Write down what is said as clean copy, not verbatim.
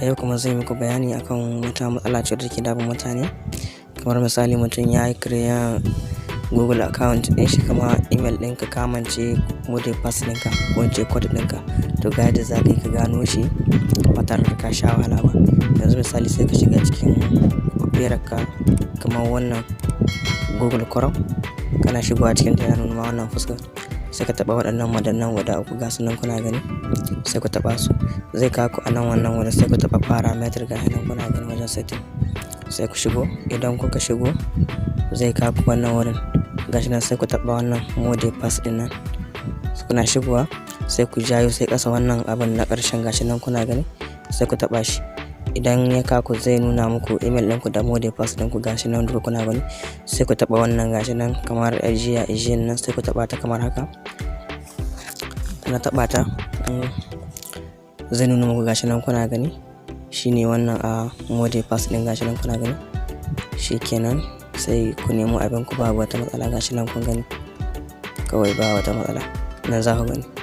yau kuma zai muku bayani akan wata matsala ce da take damun mutane. Kamar misali mutum ya yi create Google account ɗin shi, kama email ɗinka ka mance mode pass ɗinka ko in ce code ɗinka, to ga yadda za ka yi ka gano shi ba tare da ka sha wahala ba. Yanzu misali sai ka shiga cikin opera kamar wannan Google Chrome, kana shigowa cikin ta ya nuna ma wannan fuskar, sai ka taɓa waɗannan madannan guda uku ga su nan kuna gani, sai ku taɓa su, zai kawo ku a nan wannan wurin, sai ku taɓa parameter ga nan kuna gani wajen setting, sai ku shigo. Idan kuka shigo zai kawo ku wannan wurin gashi nan, sai ku taɓa wannan mode pass ɗin nan, kuna shigowa sai ku jayo sai ƙasa wannan abin na ƙarshen gashi nan kuna gani, sai ku taɓa shi. Idan ya kawo ku zai nuna muku email ɗinku da mode pass ɗinku gashi nan duka kuna gani, sai ku taɓa wannan gashi nan kamar ajiya nan, sai ku taɓa ta kamar haka. Na taɓa ta zai nuna muku gashi nan kuna gani, shine wannan mode pass ɗin gashi nan kuna gani. Shikenan sai ku nemo abin ku, babu wata matsala gashi nan kun gani, kawai ba wata matsala nan za ku gani.